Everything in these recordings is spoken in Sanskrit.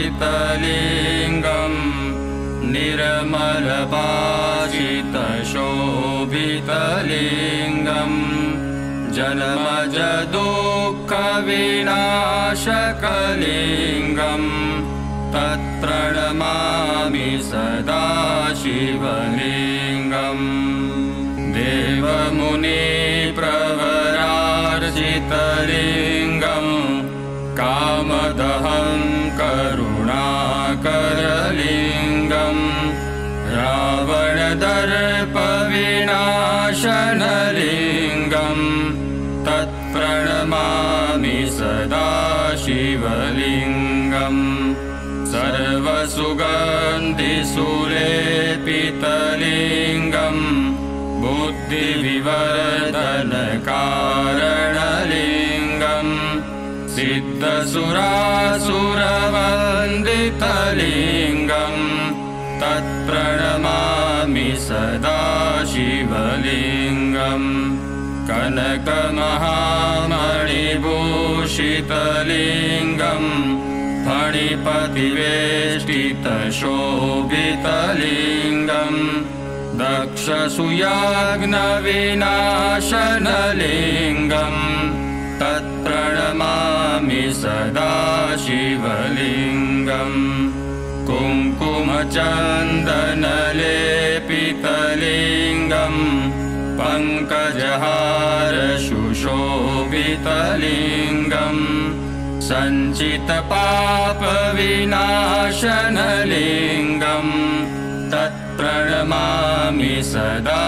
निर्मलभासितलिङ्गम् निर्मलभासितशोभितलिङ्गम् जन्मज दुःखविनाशकलिङ्गम् तत्प्रणमामि सदा शिवलिङ्गम् देवमुनिप्रवरार्चितलिङ्गम् कामदहं करुणाकरलिङ्गम् रावणदर्पविनाशनलिङ्गम् तत्प्रणमामि सदा शिवलिङ्गम् सर्वसुगन्धिसुलेपितलिङ्गम् बुद्धिविवर्धनकारणलिङ्गम् सिद्धसुरासुरवन्दितलिङ्गम् तत्प्रणमामि सदा शिवलिङ्गम् कनकमहामणिभूषितलिङ्गम् फणिपतिवेष्टितशोभितलिङ्गम् दक्षसूयाग्नविनाशनलिङ्गम् तत्प्रणमामि सदा शिवलिङ्गम् कुङ्कुमचन्दनलेपितलिङ्गम् पङ्कजहारशुशोभितलिङ्गम् सञ्चितपापविनाशनलिङ्गम् तत्प्रणमामि सदा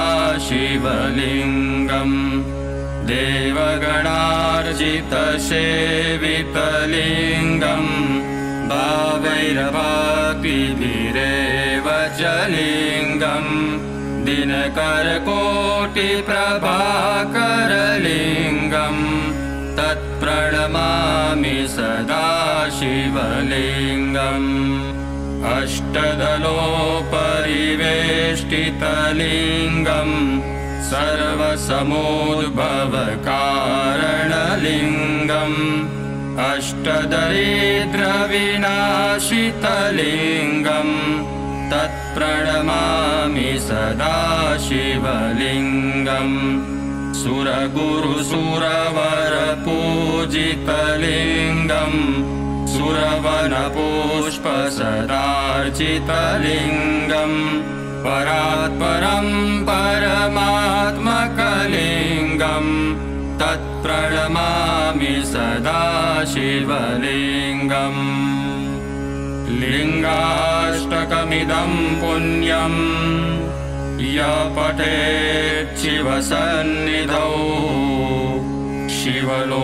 शिवलिङ्गम् देवगणार्चितसेवितलिङ्गम् भावैरभक्तिभिरेव च लिङ्गम् दिनकरकोटिप्रभाकरलिङ्गम् तत्प्रणमामि सदा शिवलिङ्गम् अष्टदलोपरिवेष्टितलिङ्गम् सर्वसमुद्भवकारणलिङ्गम् अष्टदरिद्रविनाशितलिङ्गम् तत्प्रणमामि सदा शिवलिङ्गम् सुरगुरुसुरवरपूजितलिङ्गम् सुरवनपुष्पसदार्चितलिङ्गम् परात्परं परमात्मकलिङ्गम् तत्प्रणमामि सदा शिवलिङ्गम् लिङ्गाष्टकमिदं पुण्यम् य पठेत् शिवसन्निधौ शिवलोकमवाप्नोति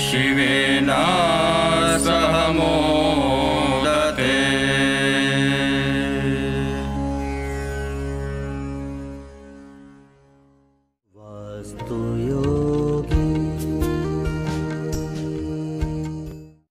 शिवेन